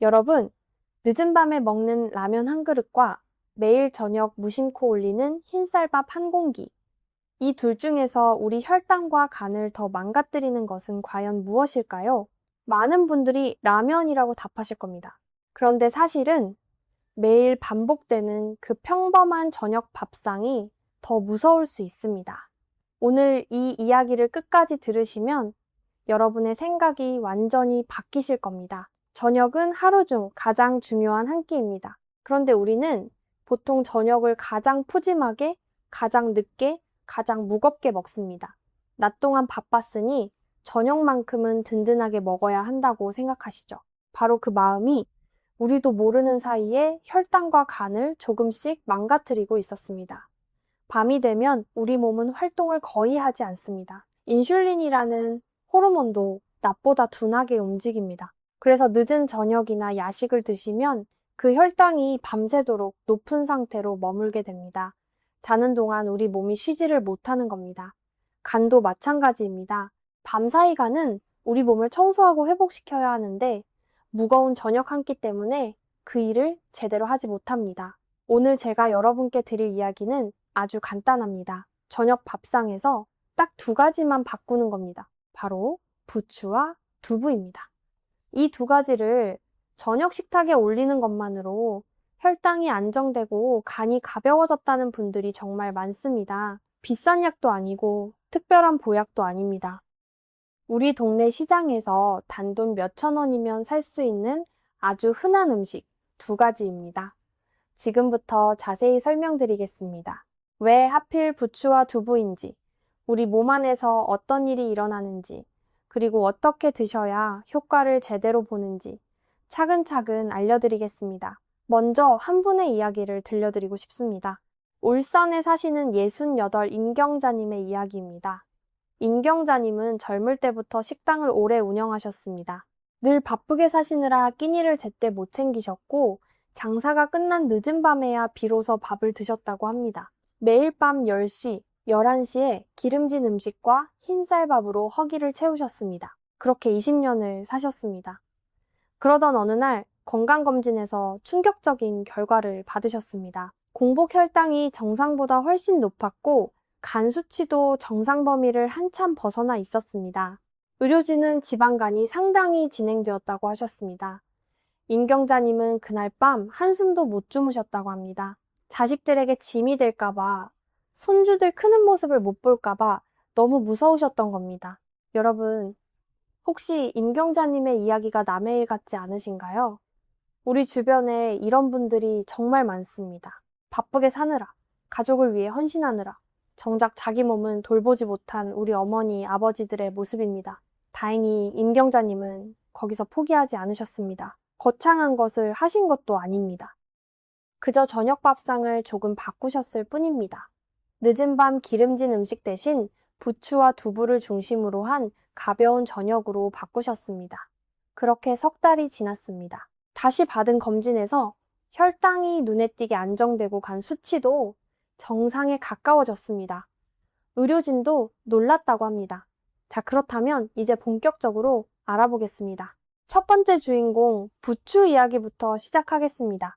여러분, 늦은 밤에 먹는 라면 한 그릇과 매일 저녁 무심코 올리는 흰쌀밥 한 공기. 이 둘 중에서 우리 혈당과 간을 더 망가뜨리는 것은 과연 무엇일까요? 많은 분들이 라면이라고 답하실 겁니다. 그런데 사실은 매일 반복되는 그 평범한 저녁 밥상이 더 무서울 수 있습니다. 오늘 이 이야기를 끝까지 들으시면 여러분의 생각이 완전히 바뀌실 겁니다. 저녁은 하루 중 가장 중요한 한 끼입니다. 그런데 우리는 보통 저녁을 가장 푸짐하게, 가장 늦게, 가장 무겁게 먹습니다. 낮 동안 바빴으니 저녁만큼은 든든하게 먹어야 한다고 생각하시죠. 바로 그 마음이 우리도 모르는 사이에 혈당과 간을 조금씩 망가뜨리고 있었습니다. 밤이 되면 우리 몸은 활동을 거의 하지 않습니다. 인슐린이라는 호르몬도 낮보다 둔하게 움직입니다. 그래서 늦은 저녁이나 야식을 드시면 그 혈당이 밤새도록 높은 상태로 머물게 됩니다. 자는 동안 우리 몸이 쉬지를 못하는 겁니다. 간도 마찬가지입니다. 밤사이 간은 우리 몸을 청소하고 회복시켜야 하는데 무거운 저녁 한 끼 때문에 그 일을 제대로 하지 못합니다. 오늘 제가 여러분께 드릴 이야기는 아주 간단합니다. 저녁 밥상에서 딱 두 가지만 바꾸는 겁니다. 바로 부추와 두부입니다. 이 두 가지를 저녁 식탁에 올리는 것만으로 혈당이 안정되고 간이 가벼워졌다는 분들이 정말 많습니다. 비싼 약도 아니고 특별한 보약도 아닙니다. 우리 동네 시장에서 단돈 몇천 원이면 살 수 있는 아주 흔한 음식 두 가지입니다. 지금부터 자세히 설명드리겠습니다. 왜 하필 부추와 두부인지, 우리 몸 안에서 어떤 일이 일어나는지, 그리고 어떻게 드셔야 효과를 제대로 보는지 차근차근 알려드리겠습니다. 먼저 한 분의 이야기를 들려드리고 싶습니다. 울산에 사시는 68 임경자님의 이야기입니다. 임경자님은 젊을 때부터 식당을 오래 운영하셨습니다. 늘 바쁘게 사시느라 끼니를 제때 못 챙기셨고 장사가 끝난 늦은 밤에야 비로소 밥을 드셨다고 합니다. 매일 밤 10시, 11시에 기름진 음식과 흰쌀밥으로 허기를 채우셨습니다. 그렇게 20년을 사셨습니다. 그러던 어느 날 건강검진에서 충격적인 결과를 받으셨습니다. 공복 혈당이 정상보다 훨씬 높았고 간 수치도 정상 범위를 한참 벗어나 있었습니다. 의료진은 지방간이 상당히 진행되었다고 하셨습니다. 임경자님은 그날 밤 한숨도 못 주무셨다고 합니다. 자식들에게 짐이 될까봐, 손주들 크는 모습을 못 볼까봐 너무 무서우셨던 겁니다. 여러분, 혹시 임경자님의 이야기가 남의 일 같지 않으신가요? 우리 주변에 이런 분들이 정말 많습니다. 바쁘게 사느라, 가족을 위해 헌신하느라, 정작 자기 몸은 돌보지 못한 우리 어머니, 아버지들의 모습입니다. 다행히 임경자님은 거기서 포기하지 않으셨습니다. 거창한 것을 하신 것도 아닙니다. 그저 저녁 밥상을 조금 바꾸셨을 뿐입니다. 늦은 밤 기름진 음식 대신 부추와 두부를 중심으로 한 가벼운 저녁으로 바꾸셨습니다. 그렇게 석 달이 지났습니다. 다시 받은 검진에서 혈당이 눈에 띄게 안정되고 간 수치도 정상에 가까워졌습니다. 의료진도 놀랐다고 합니다. 자, 그렇다면 이제 본격적으로 알아보겠습니다. 첫 번째 주인공 부추 이야기부터 시작하겠습니다.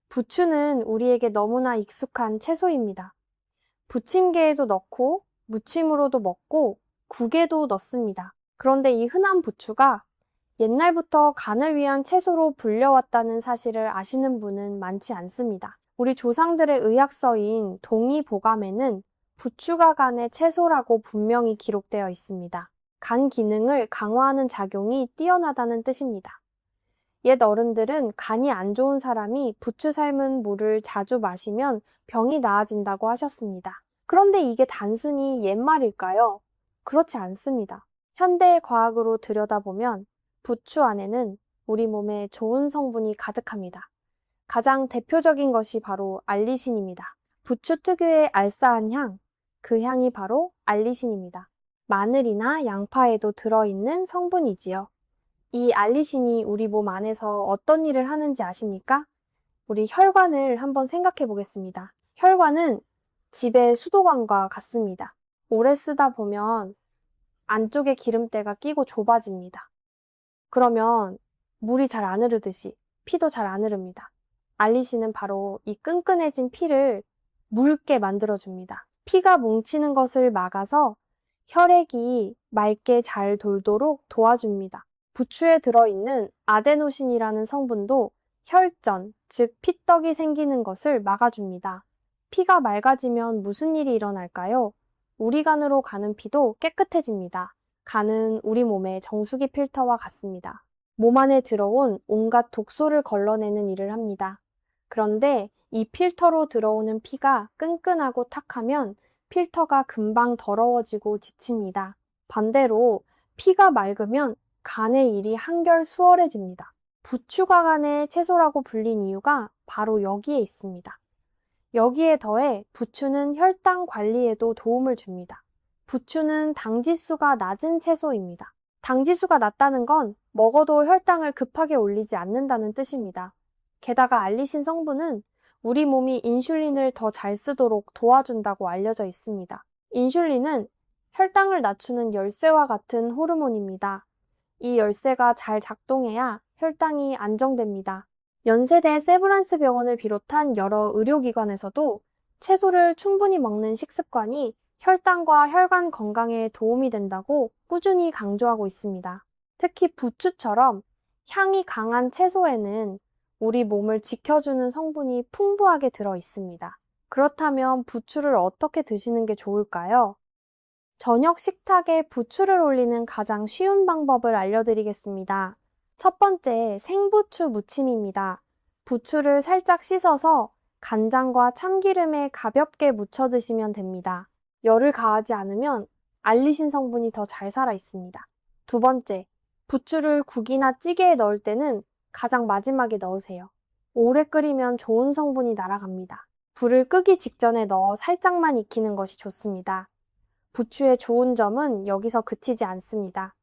부추는 우리에게 너무나 익숙한 채소입니다. 부침개에도 넣고 무침으로도 먹고 국에도 넣습니다. 그런데 이 흔한 부추가 옛날부터 간을 위한 채소로 불려왔다는 사실을 아시는 분은 많지 않습니다. 우리 조상들의 의학서인 동의보감에는 부추가 간의 채소라고 분명히 기록되어 있습니다. 간 기능을 강화하는 작용이 뛰어나다는 뜻입니다. 옛 어른들은 간이 안 좋은 사람이 부추 삶은 물을 자주 마시면 병이 나아진다고 하셨습니다. 그런데 이게 단순히 옛말일까요? 그렇지 않습니다. 현대의 과학으로 들여다보면 부추 안에는 우리 몸에 좋은 성분이 가득합니다. 가장 대표적인 것이 바로 알리신입니다. 부추 특유의 알싸한 향, 그 향이 바로 알리신입니다. 마늘이나 양파에도 들어있는 성분이지요. 이 알리신이 우리 몸 안에서 어떤 일을 하는지 아십니까? 우리 혈관을 한번 생각해 보겠습니다. 혈관은 집의 수도관과 같습니다. 오래 쓰다 보면 안쪽에 기름때가 끼고 좁아집니다. 그러면 물이 잘 안 흐르듯이 피도 잘 안 흐릅니다. 알리신은 바로 이 끈끈해진 피를 묽게 만들어줍니다. 피가 뭉치는 것을 막아서 혈액이 맑게 잘 돌도록 도와줍니다. 부추에 들어있는 아데노신이라는 성분도 혈전, 즉 피떡이 생기는 것을 막아줍니다. 피가 맑아지면 무슨 일이 일어날까요? 우리 간으로 가는 피도 깨끗해집니다. 간은 우리 몸의 정수기 필터와 같습니다. 몸 안에 들어온 온갖 독소를 걸러내는 일을 합니다. 그런데 이 필터로 들어오는 피가 끈끈하고 탁하면 필터가 금방 더러워지고 지칩니다. 반대로 피가 맑으면 간의 일이 한결 수월해집니다. 부추가 간의 채소라고 불린 이유가 바로 여기에 있습니다. 여기에 더해 부추는 혈당 관리에도 도움을 줍니다. 부추는 당지수가 낮은 채소입니다. 당지수가 낮다는 건 먹어도 혈당을 급하게 올리지 않는다는 뜻입니다. 게다가 알리신 성분은 우리 몸이 인슐린을 더 잘 쓰도록 도와준다고 알려져 있습니다. 인슐린은 혈당을 낮추는 열쇠와 같은 호르몬입니다. 이 열쇠가 잘 작동해야 혈당이 안정됩니다. 연세대 세브란스 병원을 비롯한 여러 의료기관에서도 채소를 충분히 먹는 식습관이 혈당과 혈관 건강에 도움이 된다고 꾸준히 강조하고 있습니다. 특히 부추처럼 향이 강한 채소에는 우리 몸을 지켜주는 성분이 풍부하게 들어 있습니다. 그렇다면 부추를 어떻게 드시는 게 좋을까요? 저녁 식탁에 부추를 올리는 가장 쉬운 방법을 알려드리겠습니다. 첫 번째, 생부추 무침입니다. 부추를 살짝 씻어서 간장과 참기름에 가볍게 무쳐 드시면 됩니다. 열을 가하지 않으면 알리신 성분이 더 잘 살아 있습니다. 두 번째, 부추를 국이나 찌개에 넣을 때는 가장 마지막에 넣으세요. 오래 끓이면 좋은 성분이 날아갑니다. 불을 끄기 직전에 넣어 살짝만 익히는 것이 좋습니다. 부추의 좋은 점은 여기서 그치지 않습니다.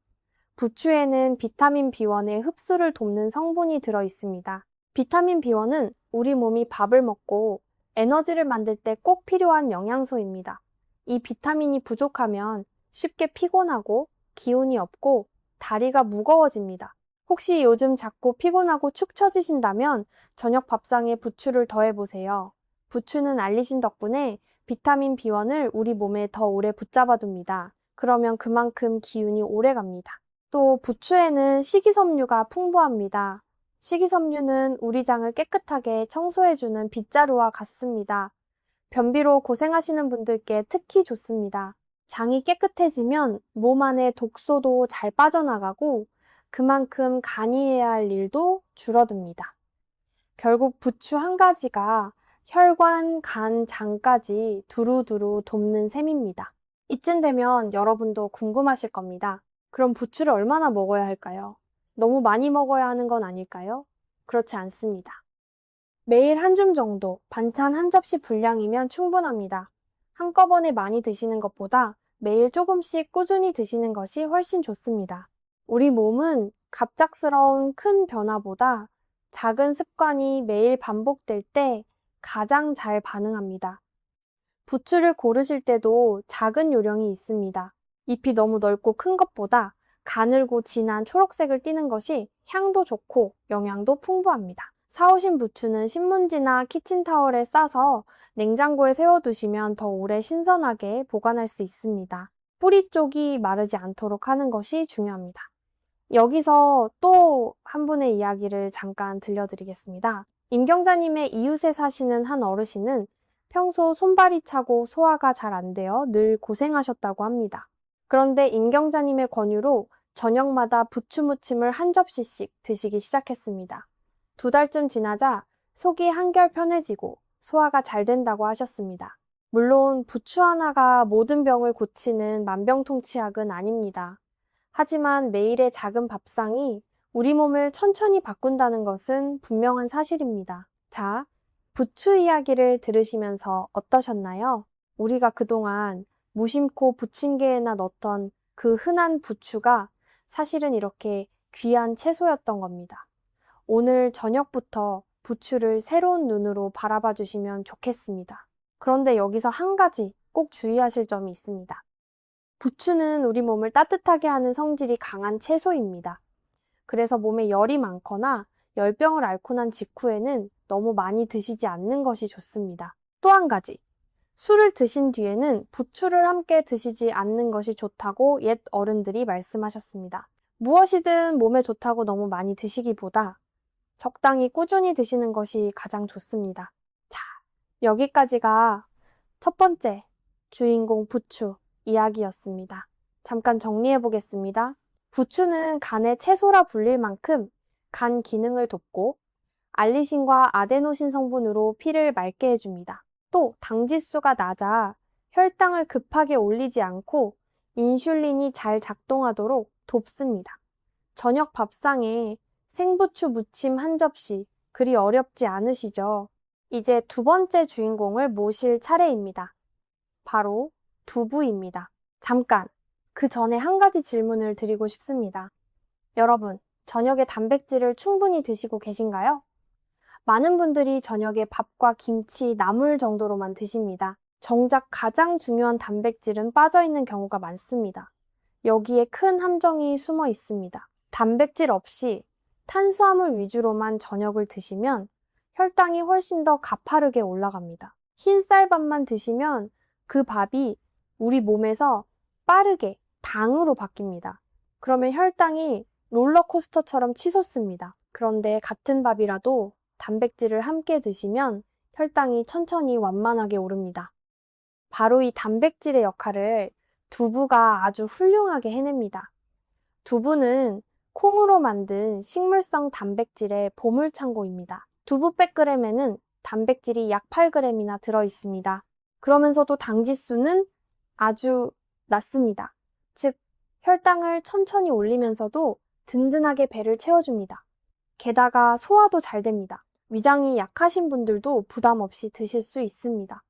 부추에는 비타민 B1의 흡수를 돕는 성분이 들어 있습니다. 비타민 B1은 우리 몸이 밥을 먹고 에너지를 만들 때 꼭 필요한 영양소입니다. 이 비타민이 부족하면 쉽게 피곤하고 기운이 없고 다리가 무거워집니다. 혹시 요즘 자꾸 피곤하고 축 처지신다면 저녁 밥상에 부추를 더해보세요. 부추는 알리신 덕분에 비타민 B1을 우리 몸에 더 오래 붙잡아둡니다. 그러면 그만큼 기운이 오래 갑니다. 또 부추에는 식이섬유가 풍부합니다. 식이섬유는 우리 장을 깨끗하게 청소해주는 빗자루와 같습니다. 변비로 고생하시는 분들께 특히 좋습니다. 장이 깨끗해지면 몸 안에 독소도 잘 빠져나가고 그만큼 간이해야 할 일도 줄어듭니다. 결국 부추 한 가지가 혈관, 간, 장까지 두루두루 돕는 셈입니다. 이쯤 되면 여러분도 궁금하실 겁니다. 그럼 부추를 얼마나 먹어야 할까요? 너무 많이 먹어야 하는 건 아닐까요? 그렇지 않습니다. 매일 한 줌 정도, 반찬 한 접시 분량이면 충분합니다. 한꺼번에 많이 드시는 것보다 매일 조금씩 꾸준히 드시는 것이 훨씬 좋습니다. 우리 몸은 갑작스러운 큰 변화보다 작은 습관이 매일 반복될 때 가장 잘 반응합니다. 부추를 고르실 때도 작은 요령이 있습니다. 잎이 너무 넓고 큰 것보다 가늘고 진한 초록색을 띠는 것이 향도 좋고 영양도 풍부합니다. 사오신 부추는 신문지나 키친타월에 싸서 냉장고에 세워두시면 더 오래 신선하게 보관할 수 있습니다. 뿌리 쪽이 마르지 않도록 하는 것이 중요합니다. 여기서 또 한 분의 이야기를 잠깐 들려드리겠습니다. 임경자님의 이웃에 사시는 한 어르신은 평소 손발이 차고 소화가 잘 안 되어 늘 고생하셨다고 합니다. 그런데 임경자님의 권유로 저녁마다 부추 무침을 한 접시씩 드시기 시작했습니다. 2달쯤 지나자 속이 한결 편해지고 소화가 잘 된다고 하셨습니다. 물론 부추 하나가 모든 병을 고치는 만병통치약은 아닙니다. 하지만 매일의 작은 밥상이 우리 몸을 천천히 바꾼다는 것은 분명한 사실입니다. 자, 부추 이야기를 들으시면서 어떠셨나요? 우리가 그동안 무심코 부침개에나 넣던 그 흔한 부추가 사실은 이렇게 귀한 채소였던 겁니다. 오늘 저녁부터 부추를 새로운 눈으로 바라봐 주시면 좋겠습니다. 그런데 여기서 한 가지 꼭 주의하실 점이 있습니다. 부추는 우리 몸을 따뜻하게 하는 성질이 강한 채소입니다. 그래서 몸에 열이 많거나 열병을 앓고 난 직후에는 너무 많이 드시지 않는 것이 좋습니다. 또 한 가지, 술을 드신 뒤에는 부추를 함께 드시지 않는 것이 좋다고 옛 어른들이 말씀하셨습니다. 무엇이든 몸에 좋다고 너무 많이 드시기보다 적당히 꾸준히 드시는 것이 가장 좋습니다. 자, 여기까지가 첫 번째 주인공 부추 이야기였습니다. 잠깐 정리해 보겠습니다. 부추는 간의 채소라 불릴 만큼 간 기능을 돕고 알리신과 아데노신 성분으로 피를 맑게 해줍니다. 또 당지수가 낮아 혈당을 급하게 올리지 않고 인슐린이 잘 작동하도록 돕습니다. 저녁 밥상에 생부추 무침 한 접시, 그리 어렵지 않으시죠? 이제 두 번째 주인공을 모실 차례입니다. 바로 두부입니다. 잠깐, 그 전에 한 가지 질문을 드리고 싶습니다. 여러분, 저녁에 단백질을 충분히 드시고 계신가요? 많은 분들이 저녁에 밥과 김치, 나물 정도로만 드십니다. 정작 가장 중요한 단백질은 빠져있는 경우가 많습니다. 여기에 큰 함정이 숨어 있습니다. 단백질 없이 탄수화물 위주로만 저녁을 드시면 혈당이 훨씬 더 가파르게 올라갑니다. 흰쌀밥만 드시면 그 밥이 우리 몸에서 빠르게 당으로 바뀝니다. 그러면 혈당이 롤러코스터처럼 치솟습니다. 그런데 같은 밥이라도 단백질을 함께 드시면 혈당이 천천히 완만하게 오릅니다. 바로 이 단백질의 역할을 두부가 아주 훌륭하게 해냅니다. 두부는 콩으로 만든 식물성 단백질의 보물창고입니다. 두부 100g에는 단백질이 약 8g이나 들어있습니다. 그러면서도 당지수는 아주 낮습니다. 즉, 혈당을 천천히 올리면서도 든든하게 배를 채워줍니다. 게다가 소화도 잘 됩니다. 위장이 약하신 분들도 부담 없이 드실 수 있습니다.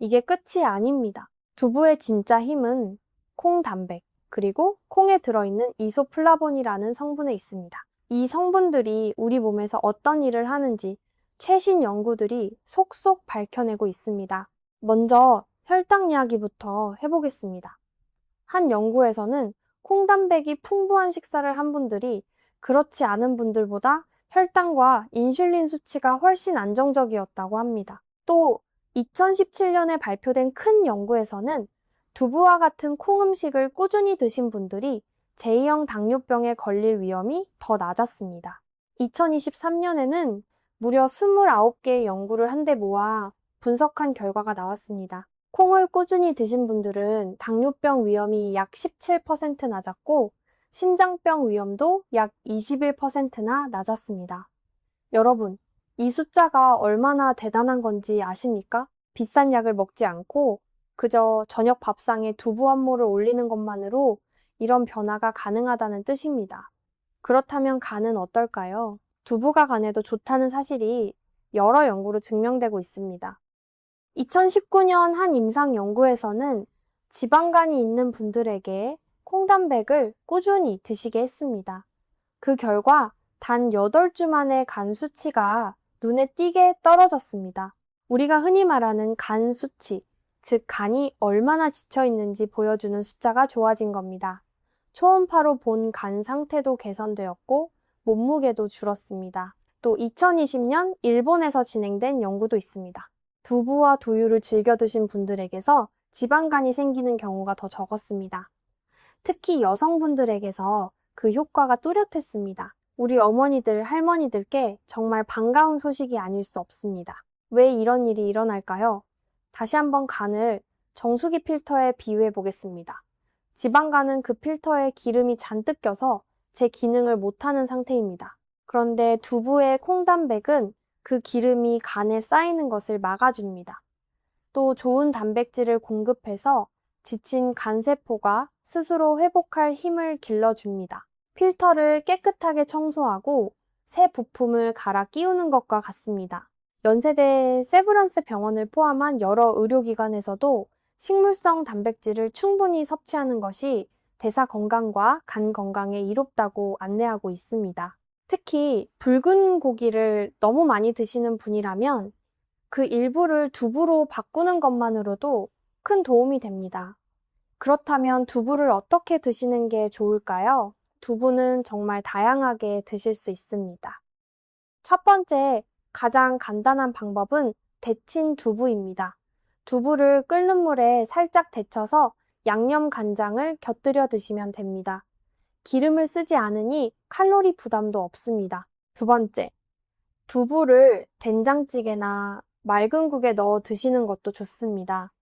이게 끝이 아닙니다. 두부의 진짜 힘은 콩단백, 그리고 콩에 들어있는 이소플라본이라는 성분에 있습니다. 이 성분들이 우리 몸에서 어떤 일을 하는지 최신 연구들이 속속 밝혀내고 있습니다. 먼저 혈당 이야기부터 해보겠습니다. 한 연구에서는 콩단백이 풍부한 식사를 한 분들이 그렇지 않은 분들보다 혈당과 인슐린 수치가 훨씬 안정적이었다고 합니다. 또 2017년에 발표된 큰 연구에서는 두부와 같은 콩 음식을 꾸준히 드신 분들이 제2형 당뇨병에 걸릴 위험이 더 낮았습니다. 2023년에는 무려 29개의 연구를 한데 모아 분석한 결과가 나왔습니다. 콩을 꾸준히 드신 분들은 당뇨병 위험이 약 17% 낮았고 심장병 위험도 약 21%나 낮았습니다. 여러분, 이 숫자가 얼마나 대단한 건지 아십니까? 비싼 약을 먹지 않고 그저 저녁 밥상에 두부 한 모를 올리는 것만으로 이런 변화가 가능하다는 뜻입니다. 그렇다면 간은 어떨까요? 두부가 간에도 좋다는 사실이 여러 연구로 증명되고 있습니다. 2019년 한 임상 연구에서는 지방간이 있는 분들에게 콩단백을 꾸준히 드시게 했습니다. 그 결과 단 8주 만에 간 수치가 눈에 띄게 떨어졌습니다. 우리가 흔히 말하는 간 수치, 즉 간이 얼마나 지쳐 있는지 보여주는 숫자가 좋아진 겁니다. 초음파로 본 간 상태도 개선되었고 몸무게도 줄었습니다. 또 2020년 일본에서 진행된 연구도 있습니다. 두부와 두유를 즐겨 드신 분들에게서 지방간이 생기는 경우가 더 적었습니다. 특히 여성분들에게서 그 효과가 뚜렷했습니다. 우리 어머니들, 할머니들께 정말 반가운 소식이 아닐 수 없습니다. 왜 이런 일이 일어날까요? 다시 한번 간을 정수기 필터에 비유해 보겠습니다. 지방간은 그 필터에 기름이 잔뜩 껴서 제 기능을 못하는 상태입니다. 그런데 두부의 콩단백은 그 기름이 간에 쌓이는 것을 막아줍니다. 또 좋은 단백질을 공급해서 지친 간세포가 스스로 회복할 힘을 길러줍니다. 필터를 깨끗하게 청소하고 새 부품을 갈아 끼우는 것과 같습니다. 연세대 세브란스 병원을 포함한 여러 의료기관에서도 식물성 단백질을 충분히 섭취하는 것이 대사 건강과 간 건강에 이롭다고 안내하고 있습니다. 특히 붉은 고기를 너무 많이 드시는 분이라면 그 일부를 두부로 바꾸는 것만으로도 큰 도움이 됩니다. 그렇다면 두부를 어떻게 드시는 게 좋을까요? 두부는 정말 다양하게 드실 수 있습니다. 첫 번째, 가장 간단한 방법은 데친 두부입니다. 두부를 끓는 물에 살짝 데쳐서 양념 간장을 곁들여 드시면 됩니다. 기름을 쓰지 않으니 칼로리 부담도 없습니다. 두 번째, 두부를 된장찌개나 맑은 국에 넣어 드시는 것도 좋습니다.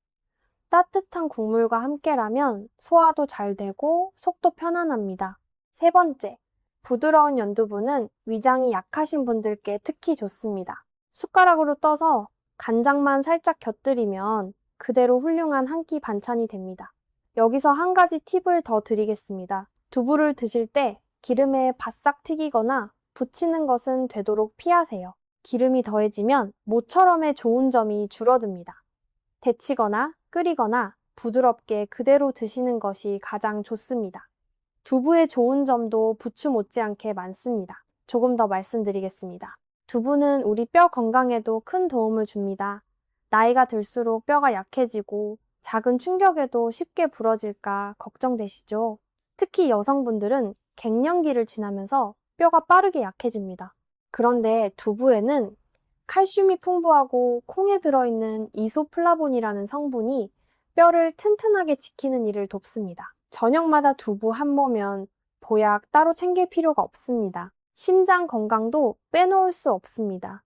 따뜻한 국물과 함께라면 소화도 잘 되고 속도 편안합니다. 세 번째, 부드러운 연두부는 위장이 약하신 분들께 특히 좋습니다. 숟가락으로 떠서 간장만 살짝 곁들이면 그대로 훌륭한 한 끼 반찬이 됩니다. 여기서 한 가지 팁을 더 드리겠습니다. 두부를 드실 때 기름에 바싹 튀기거나 붙이는 것은 되도록 피하세요. 기름이 더해지면 모처럼의 좋은 점이 줄어듭니다. 데치거나 끓이거나 부드럽게 그대로 드시는 것이 가장 좋습니다. 두부의 좋은 점도 부추 못지않게 많습니다. 조금 더 말씀드리겠습니다. 두부는 우리 뼈 건강에도 큰 도움을 줍니다. 나이가 들수록 뼈가 약해지고 작은 충격에도 쉽게 부러질까 걱정되시죠? 특히 여성분들은 갱년기를 지나면서 뼈가 빠르게 약해집니다. 그런데 두부에는 칼슘이 풍부하고 콩에 들어있는 이소플라본이라는 성분이 뼈를 튼튼하게 지키는 일을 돕습니다. 저녁마다 두부 한 모면 보약 따로 챙길 필요가 없습니다. 심장 건강도 빼놓을 수 없습니다.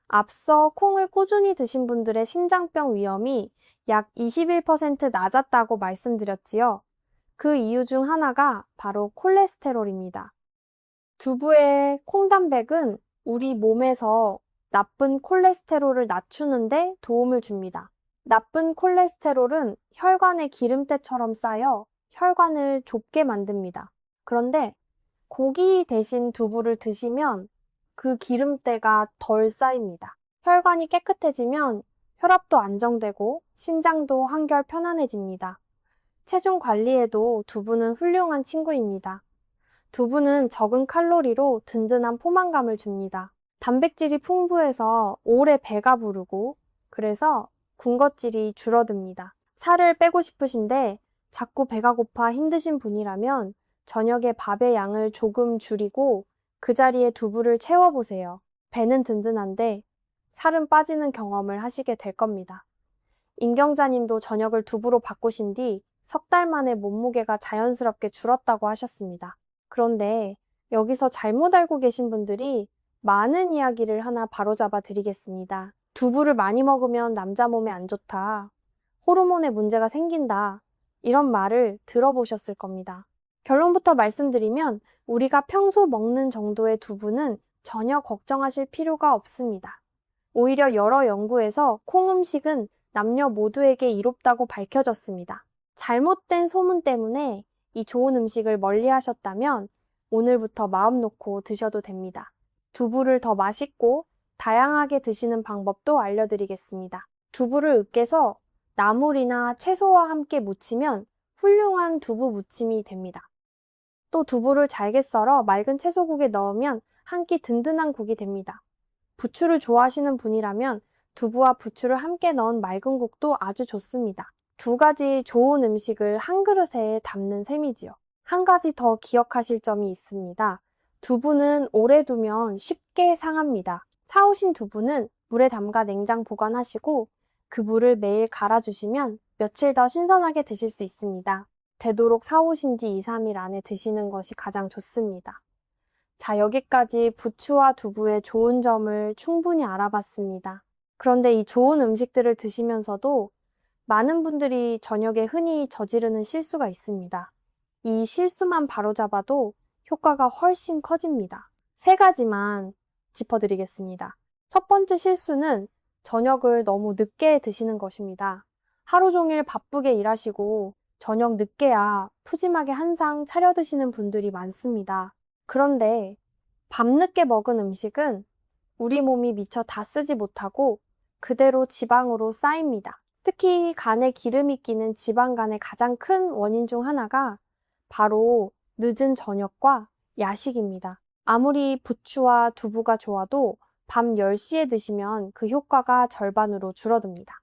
앞서 콩을 꾸준히 드신 분들의 심장병 위험이 약 21% 낮았다고 말씀드렸지요. 그 이유 중 하나가 바로 콜레스테롤입니다. 두부의 콩단백은 우리 몸에서 나쁜 콜레스테롤을 낮추는데 도움을 줍니다. 나쁜 콜레스테롤은 혈관에 기름때처럼 쌓여 혈관을 좁게 만듭니다. 그런데 고기 대신 두부를 드시면 그 기름때가 덜 쌓입니다. 혈관이 깨끗해지면 혈압도 안정되고 심장도 한결 편안해집니다. 체중 관리에도 두부는 훌륭한 친구입니다. 두부는 적은 칼로리로 든든한 포만감을 줍니다. 단백질이 풍부해서 오래 배가 부르고 그래서 군것질이 줄어듭니다. 살을 빼고 싶으신데 자꾸 배가 고파 힘드신 분이라면 저녁에 밥의 양을 조금 줄이고 그 자리에 두부를 채워보세요. 배는 든든한데 살은 빠지는 경험을 하시게 될 겁니다. 임경자님도 저녁을 두부로 바꾸신 뒤 석 달 만에 몸무게가 자연스럽게 줄었다고 하셨습니다. 그런데 여기서 잘못 알고 계신 분들이 많은 이야기를 하나 바로잡아 드리겠습니다. 두부를 많이 먹으면 남자 몸에 안 좋다. 호르몬에 문제가 생긴다. 이런 말을 들어보셨을 겁니다. 결론부터 말씀드리면 우리가 평소 먹는 정도의 두부는 전혀 걱정하실 필요가 없습니다. 오히려 여러 연구에서 콩 음식은 남녀 모두에게 이롭다고 밝혀졌습니다. 잘못된 소문 때문에 이 좋은 음식을 멀리 하셨다면 오늘부터 마음 놓고 드셔도 됩니다. 두부를 더 맛있고 다양하게 드시는 방법도 알려드리겠습니다. 두부를 으깨서 나물이나 채소와 함께 무치면 훌륭한 두부 무침이 됩니다. 또 두부를 잘게 썰어 맑은 채소국에 넣으면 한 끼 든든한 국이 됩니다. 부추를 좋아하시는 분이라면 두부와 부추를 함께 넣은 맑은 국도 아주 좋습니다. 두 가지 좋은 음식을 한 그릇에 담는 셈이지요. 한 가지 더 기억하실 점이 있습니다. 두부는 오래 두면 쉽게 상합니다. 사오신 두부는 물에 담가 냉장 보관하시고 그 물을 매일 갈아주시면 며칠 더 신선하게 드실 수 있습니다. 되도록 사오신 지 2, 3일 안에 드시는 것이 가장 좋습니다. 자, 여기까지 부추와 두부의 좋은 점을 충분히 알아봤습니다. 그런데 이 좋은 음식들을 드시면서도 많은 분들이 저녁에 흔히 저지르는 실수가 있습니다. 이 실수만 바로잡아도 효과가 훨씬 커집니다. 3가지만 짚어드리겠습니다. 첫 번째 실수는 저녁을 너무 늦게 드시는 것입니다. 하루 종일 바쁘게 일하시고 저녁 늦게야 푸짐하게 한 상 차려 드시는 분들이 많습니다. 그런데 밤늦게 먹은 음식은 우리 몸이 미처 다 쓰지 못하고 그대로 지방으로 쌓입니다. 특히 간에 기름이 끼는 지방간의 가장 큰 원인 중 하나가 바로 늦은 저녁과 야식입니다. 아무리 부추와 두부가 좋아도 밤 10시에 드시면 그 효과가 절반으로 줄어듭니다.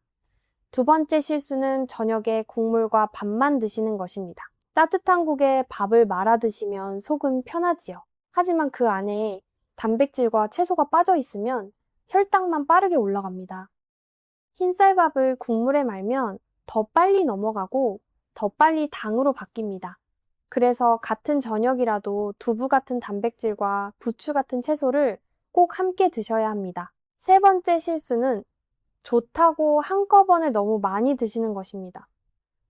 두 번째 실수는 저녁에 국물과 밥만 드시는 것입니다. 따뜻한 국에 밥을 말아 드시면 속은 편하지요. 하지만 그 안에 단백질과 채소가 빠져 있으면 혈당만 빠르게 올라갑니다. 흰쌀밥을 국물에 말면 더 빨리 넘어가고 더 빨리 당으로 바뀝니다. 그래서 같은 저녁이라도 두부 같은 단백질과 부추 같은 채소를 꼭 함께 드셔야 합니다. 세 번째 실수는 좋다고 한꺼번에 너무 많이 드시는 것입니다.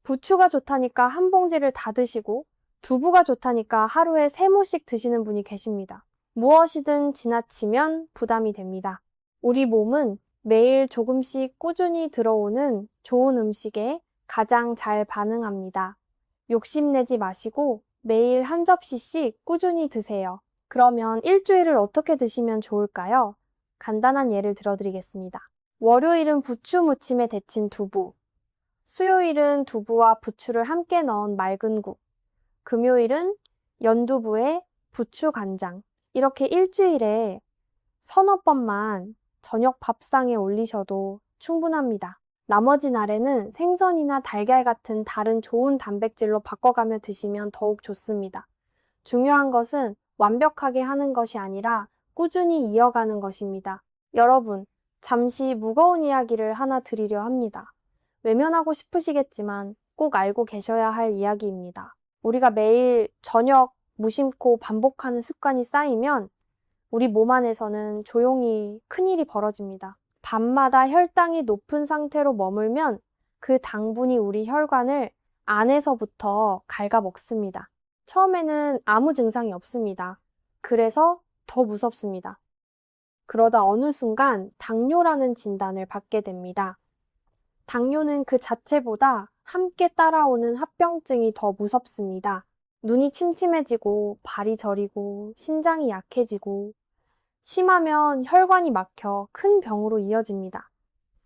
부추가 좋다니까 한 봉지를 다 드시고 두부가 좋다니까 하루에 3모씩 드시는 분이 계십니다. 무엇이든 지나치면 부담이 됩니다. 우리 몸은 매일 조금씩 꾸준히 들어오는 좋은 음식에 가장 잘 반응합니다. 욕심내지 마시고 매일 한 접시씩 꾸준히 드세요. 그러면 일주일을 어떻게 드시면 좋을까요? 간단한 예를 들어드리겠습니다. 월요일은 부추 무침에 데친 두부, 수요일은 두부와 부추를 함께 넣은 맑은 국, 금요일은 연두부에 부추 간장. 이렇게 일주일에 서너 번만 저녁 밥상에 올리셔도 충분합니다. 나머지 날에는 생선이나 달걀 같은 다른 좋은 단백질로 바꿔가며 드시면 더욱 좋습니다. 중요한 것은 완벽하게 하는 것이 아니라 꾸준히 이어가는 것입니다. 여러분, 잠시 무거운 이야기를 하나 드리려 합니다. 외면하고 싶으시겠지만 꼭 알고 계셔야 할 이야기입니다. 우리가 매일 저녁 무심코 반복하는 습관이 쌓이면 우리 몸 안에서는 조용히 큰일이 벌어집니다. 밤마다 혈당이 높은 상태로 머물면 그 당분이 우리 혈관을 안에서부터 갉아먹습니다. 처음에는 아무 증상이 없습니다. 그래서 더 무섭습니다. 그러다 어느 순간 당뇨라는 진단을 받게 됩니다. 당뇨는 그 자체보다 함께 따라오는 합병증이 더 무섭습니다. 눈이 침침해지고 발이 저리고 신장이 약해지고 심하면 혈관이 막혀 큰 병으로 이어집니다.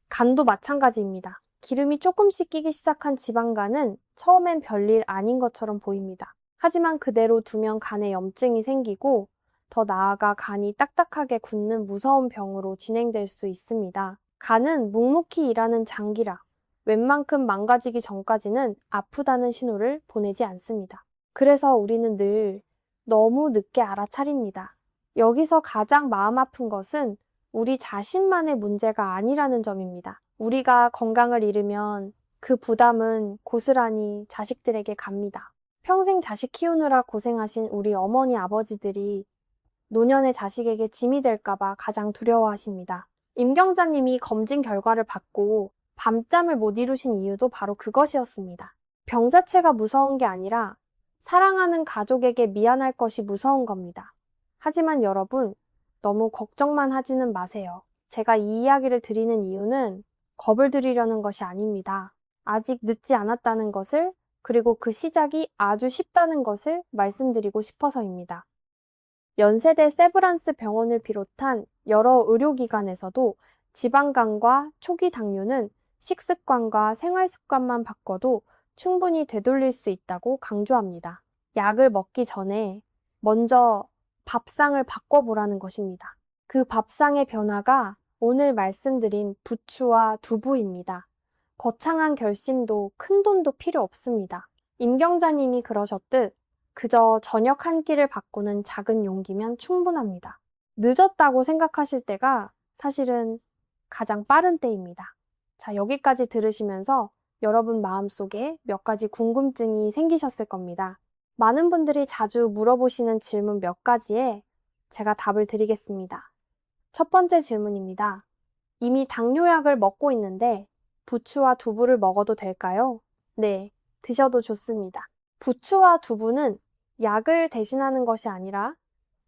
간도 마찬가지입니다. 기름이 조금씩 끼기 시작한 지방간은 처음엔 별일 아닌 것처럼 보입니다. 하지만 그대로 두면 간에 염증이 생기고 더 나아가 간이 딱딱하게 굳는 무서운 병으로 진행될 수 있습니다. 간은 묵묵히 일하는 장기라 웬만큼 망가지기 전까지는 아프다는 신호를 보내지 않습니다. 그래서 우리는 늘 너무 늦게 알아차립니다. 여기서 가장 마음 아픈 것은 우리 자신만의 문제가 아니라는 점입니다. 우리가 건강을 잃으면 그 부담은 고스란히 자식들에게 갑니다. 평생 자식 키우느라 고생하신 우리 어머니 아버지들이 노년의 자식에게 짐이 될까봐 가장 두려워하십니다. 임경자님이 검진 결과를 받고 밤잠을 못 이루신 이유도 바로 그것이었습니다. 병 자체가 무서운 게 아니라 사랑하는 가족에게 미안할 것이 무서운 겁니다. 하지만 여러분, 너무 걱정만 하지는 마세요. 제가 이 이야기를 드리는 이유는 겁을 드리려는 것이 아닙니다. 아직 늦지 않았다는 것을, 그리고 그 시작이 아주 쉽다는 것을 말씀드리고 싶어서입니다. 연세대 세브란스 병원을 비롯한 여러 의료기관에서도 지방간과 초기 당뇨는 식습관과 생활습관만 바꿔도 충분히 되돌릴 수 있다고 강조합니다. 약을 먹기 전에 먼저 밥상을 바꿔보라는 것입니다. 그 밥상의 변화가 오늘 말씀드린 부추와 두부입니다. 거창한 결심도 큰 돈도 필요 없습니다. 임경자님이 그러셨듯 그저 저녁 한 끼를 바꾸는 작은 용기면 충분합니다. 늦었다고 생각하실 때가 사실은 가장 빠른 때입니다. 자, 여기까지 들으시면서 여러분 마음속에 몇 가지 궁금증이 생기셨을 겁니다. 많은 분들이 자주 물어보시는 질문 몇 가지에 제가 답을 드리겠습니다. 첫 번째 질문입니다. 이미 당뇨약을 먹고 있는데 부추와 두부를 먹어도 될까요? 네, 드셔도 좋습니다. 부추와 두부는 약을 대신하는 것이 아니라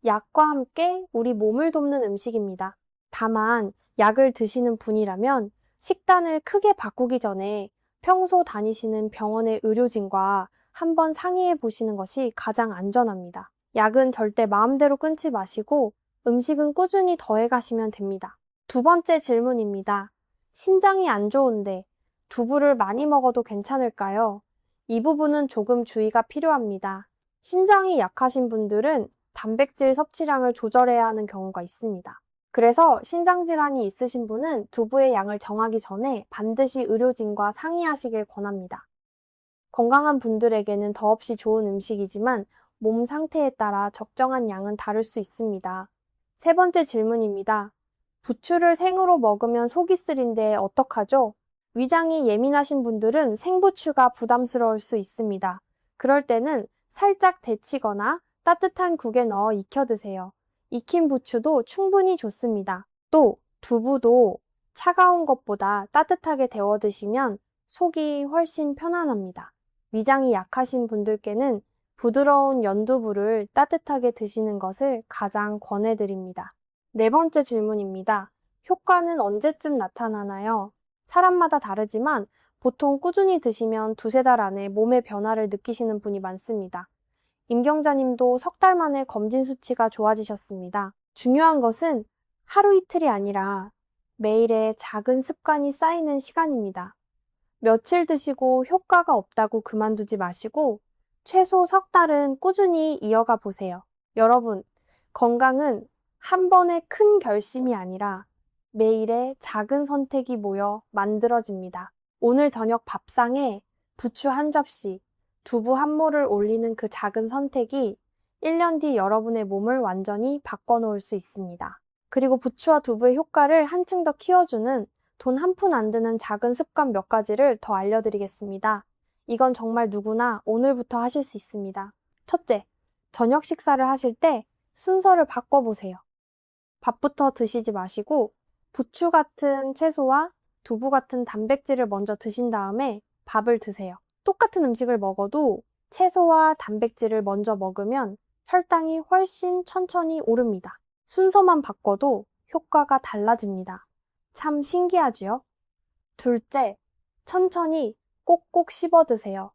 약과 함께 우리 몸을 돕는 음식입니다. 다만 약을 드시는 분이라면 식단을 크게 바꾸기 전에 평소 다니시는 병원의 의료진과 한번 상의해 보시는 것이 가장 안전합니다. 약은 절대 마음대로 끊지 마시고 음식은 꾸준히 더해 가시면 됩니다. 두 번째 질문입니다. 신장이 안 좋은데 두부를 많이 먹어도 괜찮을까요? 이 부분은 조금 주의가 필요합니다. 신장이 약하신 분들은 단백질 섭취량을 조절해야 하는 경우가 있습니다. 그래서 신장질환이 있으신 분은 두부의 양을 정하기 전에 반드시 의료진과 상의하시길 권합니다. 건강한 분들에게는 더없이 좋은 음식이지만 몸 상태에 따라 적정한 양은 다를 수 있습니다. 세 번째 질문입니다. 부추를 생으로 먹으면 속이 쓰린데 어떡하죠? 위장이 예민하신 분들은 생부추가 부담스러울 수 있습니다. 그럴 때는 살짝 데치거나 따뜻한 국에 넣어 익혀 드세요. 익힌 부추도 충분히 좋습니다. 또 두부도 차가운 것보다 따뜻하게 데워 드시면 속이 훨씬 편안합니다. 위장이 약하신 분들께는 부드러운 연두부를 따뜻하게 드시는 것을 가장 권해드립니다. 네 번째 질문입니다. 효과는 언제쯤 나타나나요? 사람마다 다르지만 보통 꾸준히 드시면 두세 달 안에 몸의 변화를 느끼시는 분이 많습니다. 임경자님도 석 달 만에 검진 수치가 좋아지셨습니다. 중요한 것은 하루 이틀이 아니라 매일의 작은 습관이 쌓이는 시간입니다. 며칠 드시고 효과가 없다고 그만두지 마시고 최소 석 달은 꾸준히 이어가 보세요. 여러분, 건강은 한 번의 큰 결심이 아니라 매일의 작은 선택이 모여 만들어집니다. 오늘 저녁 밥상에 부추 한 접시, 두부 한 모를 올리는 그 작은 선택이 1년 뒤 여러분의 몸을 완전히 바꿔놓을 수 있습니다. 그리고 부추와 두부의 효과를 한층 더 키워주는 돈 한 푼 안 드는 작은 습관 몇 가지를 더 알려드리겠습니다. 이건 정말 누구나 오늘부터 하실 수 있습니다. 첫째, 저녁 식사를 하실 때 순서를 바꿔보세요. 밥부터 드시지 마시고 부추 같은 채소와 두부 같은 단백질을 먼저 드신 다음에 밥을 드세요. 똑같은 음식을 먹어도 채소와 단백질을 먼저 먹으면 혈당이 훨씬 천천히 오릅니다. 순서만 바꿔도 효과가 달라집니다. 참 신기하지요? 둘째, 천천히 꼭꼭 씹어 드세요.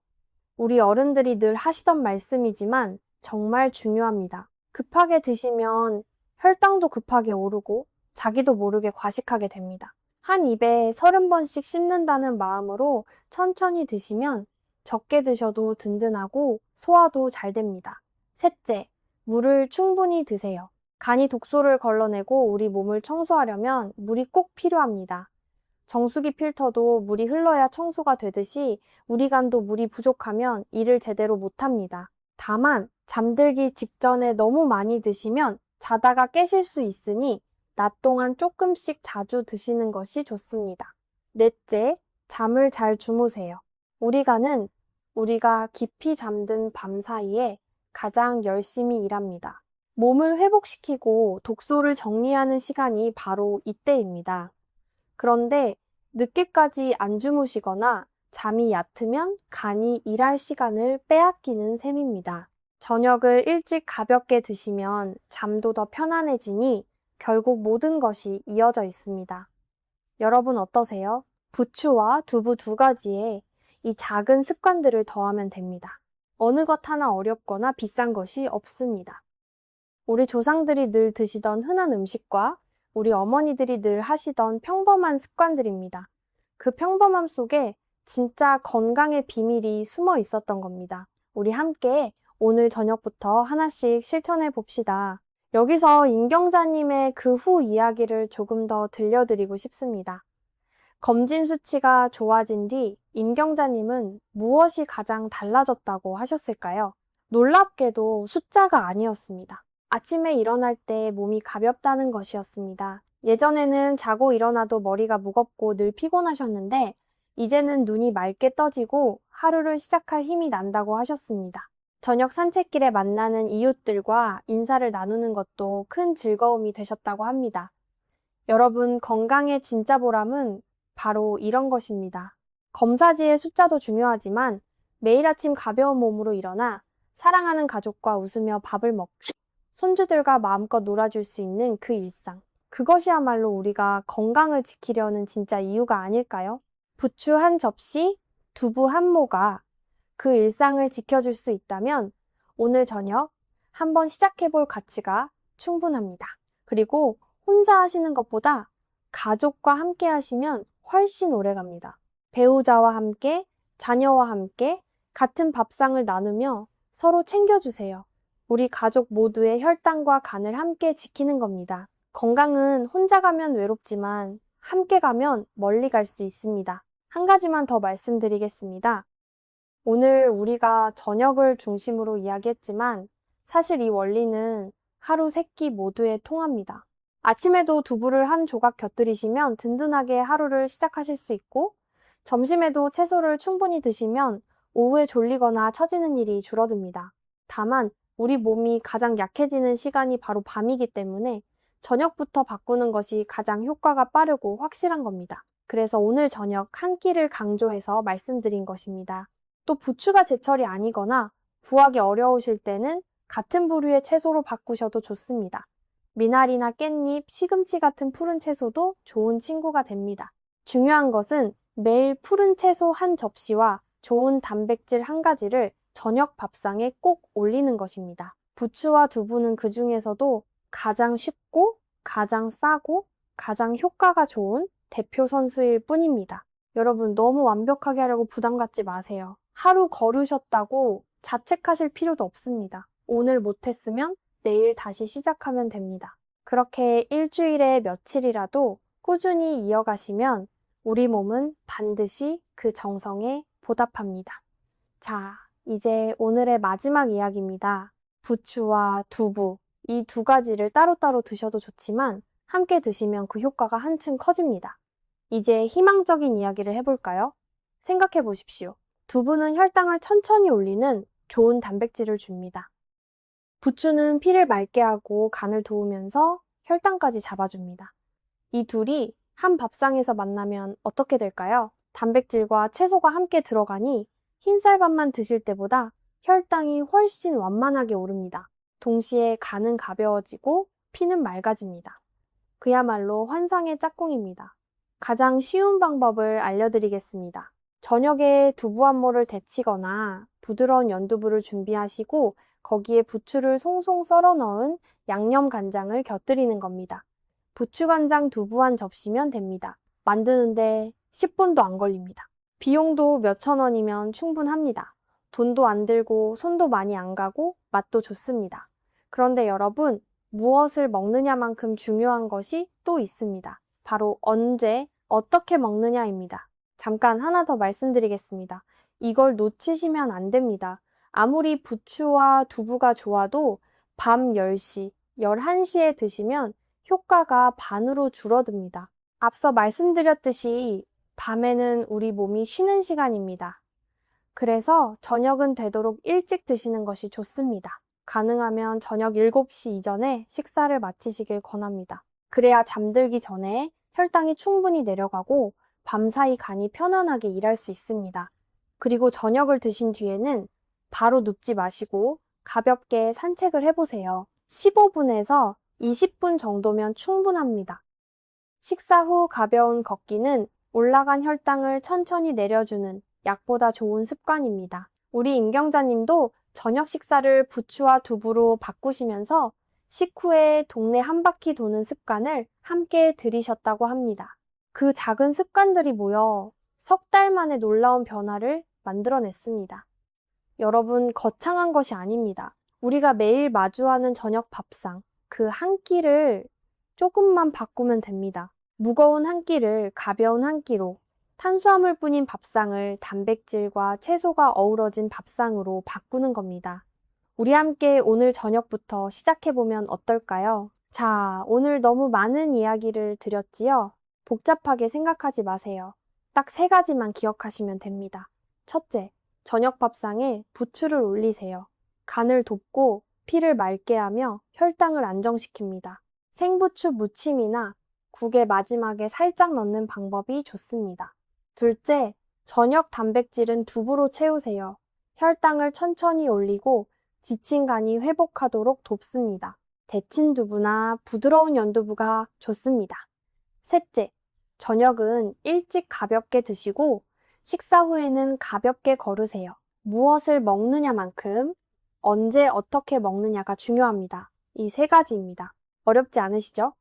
우리 어른들이 늘 하시던 말씀이지만 정말 중요합니다. 급하게 드시면 혈당도 급하게 오르고 자기도 모르게 과식하게 됩니다. 한 입에 30번씩 씹는다는 마음으로 천천히 드시면 적게 드셔도 든든하고 소화도 잘 됩니다. 셋째, 물을 충분히 드세요. 간이 독소를 걸러내고 우리 몸을 청소하려면 물이 꼭 필요합니다. 정수기 필터도 물이 흘러야 청소가 되듯이 우리 간도 물이 부족하면 일을 제대로 못합니다. 다만 잠들기 직전에 너무 많이 드시면 자다가 깨실 수 있으니 낮 동안 조금씩 자주 드시는 것이 좋습니다. 넷째, 잠을 잘 주무세요. 우리 간은 우리가 깊이 잠든 밤 사이에 가장 열심히 일합니다. 몸을 회복시키고 독소를 정리하는 시간이 바로 이때입니다. 그런데 늦게까지 안 주무시거나 잠이 얕으면 간이 일할 시간을 빼앗기는 셈입니다. 저녁을 일찍 가볍게 드시면 잠도 더 편안해지니 결국 모든 것이 이어져 있습니다. 여러분 어떠세요? 부추와 두부 두 가지에 이 작은 습관들을 더하면 됩니다. 어느 것 하나 어렵거나 비싼 것이 없습니다. 우리 조상들이 늘 드시던 흔한 음식과 우리 어머니들이 늘 하시던 평범한 습관들입니다. 그 평범함 속에 진짜 건강의 비밀이 숨어 있었던 겁니다. 우리 함께 오늘 저녁부터 하나씩 실천해 봅시다. 여기서 임경자님의 그 후 이야기를 조금 더 들려드리고 싶습니다. 검진 수치가 좋아진 뒤 임경자님은 무엇이 가장 달라졌다고 하셨을까요? 놀랍게도 숫자가 아니었습니다. 아침에 일어날 때 몸이 가볍다는 것이었습니다. 예전에는 자고 일어나도 머리가 무겁고 늘 피곤하셨는데 이제는 눈이 맑게 떠지고 하루를 시작할 힘이 난다고 하셨습니다. 저녁 산책길에 만나는 이웃들과 인사를 나누는 것도 큰 즐거움이 되셨다고 합니다. 여러분, 건강의 진짜 보람은 바로 이런 것입니다. 검사지의 숫자도 중요하지만 매일 아침 가벼운 몸으로 일어나 사랑하는 가족과 웃으며 밥을 먹고 손주들과 마음껏 놀아줄 수 있는 그 일상. 그것이야말로 우리가 건강을 지키려는 진짜 이유가 아닐까요? 부추 한 접시, 두부 한 모가 그 일상을 지켜줄 수 있다면 오늘 저녁 한번 시작해볼 가치가 충분합니다. 그리고 혼자 하시는 것보다 가족과 함께 하시면 훨씬 오래 갑니다. 배우자와 함께, 자녀와 함께 같은 밥상을 나누며 서로 챙겨주세요. 우리 가족 모두의 혈당과 간을 함께 지키는 겁니다. 건강은 혼자 가면 외롭지만 함께 가면 멀리 갈 수 있습니다. 한 가지만 더 말씀드리겠습니다. 오늘 우리가 저녁을 중심으로 이야기했지만 사실 이 원리는 하루 세 끼 모두에 통합니다. 아침에도 두부를 한 조각 곁들이시면 든든하게 하루를 시작하실 수 있고 점심에도 채소를 충분히 드시면 오후에 졸리거나 처지는 일이 줄어듭니다. 다만 우리 몸이 가장 약해지는 시간이 바로 밤이기 때문에 저녁부터 바꾸는 것이 가장 효과가 빠르고 확실한 겁니다. 그래서 오늘 저녁 한 끼를 강조해서 말씀드린 것입니다. 또 부추가 제철이 아니거나 구하기 어려우실 때는 같은 부류의 채소로 바꾸셔도 좋습니다. 미나리나 깻잎, 시금치 같은 푸른 채소도 좋은 친구가 됩니다. 중요한 것은 매일 푸른 채소 한 접시와 좋은 단백질 한 가지를 저녁 밥상에 꼭 올리는 것입니다. 부추와 두부는 그 중에서도 가장 쉽고 가장 싸고 가장 효과가 좋은 대표 선수일 뿐입니다. 여러분 너무 완벽하게 하려고 부담 갖지 마세요. 하루 거르셨다고 자책하실 필요도 없습니다. 오늘 못했으면 내일 다시 시작하면 됩니다. 그렇게 일주일에 며칠이라도 꾸준히 이어가시면 우리 몸은 반드시 그 정성에 보답합니다. 자, 이제 오늘의 마지막 이야기입니다. 부추와 두부, 이 두 가지를 따로따로 드셔도 좋지만 함께 드시면 그 효과가 한층 커집니다. 이제 희망적인 이야기를 해볼까요? 생각해 보십시오. 두부는 혈당을 천천히 올리는 좋은 단백질을 줍니다. 부추는 피를 맑게 하고 간을 도우면서 혈당까지 잡아줍니다. 이 둘이 한 밥상에서 만나면 어떻게 될까요? 단백질과 채소가 함께 들어가니 흰쌀밥만 드실 때보다 혈당이 훨씬 완만하게 오릅니다. 동시에 간은 가벼워지고 피는 맑아집니다. 그야말로 환상의 짝꿍입니다. 가장 쉬운 방법을 알려드리겠습니다. 저녁에 두부 한 모를 데치거나 부드러운 연두부를 준비하시고 거기에 부추를 송송 썰어 넣은 양념 간장을 곁들이는 겁니다. 부추간장 두부 한 접시면 됩니다. 만드는데 10분도 안 걸립니다. 비용도 몇천 원이면 충분합니다. 돈도 안 들고 손도 많이 안 가고 맛도 좋습니다. 그런데 여러분, 무엇을 먹느냐만큼 중요한 것이 또 있습니다. 바로 언제, 어떻게 먹느냐입니다. 잠깐 하나 더 말씀드리겠습니다. 이걸 놓치시면 안 됩니다. 아무리 부추와 두부가 좋아도 밤 10시, 11시에 드시면 효과가 반으로 줄어듭니다. 앞서 말씀드렸듯이 밤에는 우리 몸이 쉬는 시간입니다. 그래서 저녁은 되도록 일찍 드시는 것이 좋습니다. 가능하면 저녁 7시 이전에 식사를 마치시길 권합니다. 그래야 잠들기 전에 혈당이 충분히 내려가고 밤사이 간이 편안하게 일할 수 있습니다. 그리고 저녁을 드신 뒤에는 바로 눕지 마시고 가볍게 산책을 해보세요. 15분에서 20분 정도면 충분합니다. 식사 후 가벼운 걷기는 올라간 혈당을 천천히 내려주는 약보다 좋은 습관입니다. 우리 임경자님도 저녁 식사를 부추와 두부로 바꾸시면서 식후에 동네 한 바퀴 도는 습관을 함께 들이셨다고 합니다. 그 작은 습관들이 모여 석 달 만에 놀라운 변화를 만들어냈습니다. 여러분, 거창한 것이 아닙니다. 우리가 매일 마주하는 저녁 밥상, 그 한 끼를 조금만 바꾸면 됩니다. 무거운 한 끼를 가벼운 한 끼로, 탄수화물뿐인 밥상을 단백질과 채소가 어우러진 밥상으로 바꾸는 겁니다. 우리 함께 오늘 저녁부터 시작해보면 어떨까요? 자, 오늘 너무 많은 이야기를 드렸지요? 복잡하게 생각하지 마세요. 딱 3가지만 기억하시면 됩니다. 첫째, 저녁 밥상에 부추를 올리세요. 간을 돕고 피를 맑게 하며 혈당을 안정시킵니다. 생부추 무침이나 국의 마지막에 살짝 넣는 방법이 좋습니다. 둘째, 저녁 단백질은 두부로 채우세요. 혈당을 천천히 올리고 지친 간이 회복하도록 돕습니다. 데친 두부나 부드러운 연두부가 좋습니다. 셋째, 저녁은 일찍 가볍게 드시고 식사 후에는 가볍게 걸으세요. 무엇을 먹느냐만큼 언제 어떻게 먹느냐가 중요합니다. 이 3가지입니다. 어렵지 않으시죠?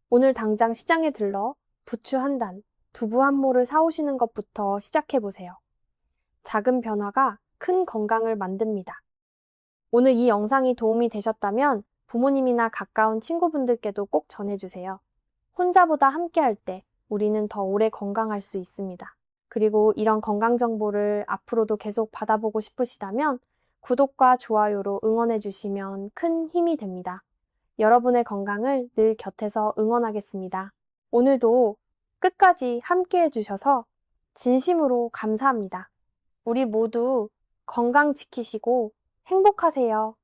오늘 당장 시장에 들러 부추 한 단, 두부 한 모를 사오시는 것부터 시작해보세요. 작은 변화가 큰 건강을 만듭니다. 오늘 이 영상이 도움이 되셨다면 부모님이나 가까운 친구분들께도 꼭 전해주세요. 혼자보다 함께할 때 우리는 더 오래 건강할 수 있습니다. 그리고 이런 건강 정보를 앞으로도 계속 받아보고 싶으시다면 구독과 좋아요로 응원해 주시면 큰 힘이 됩니다. 여러분의 건강을 늘 곁에서 응원하겠습니다. 오늘도 끝까지 함께 해주셔서 진심으로 감사합니다. 우리 모두 건강 지키시고 행복하세요.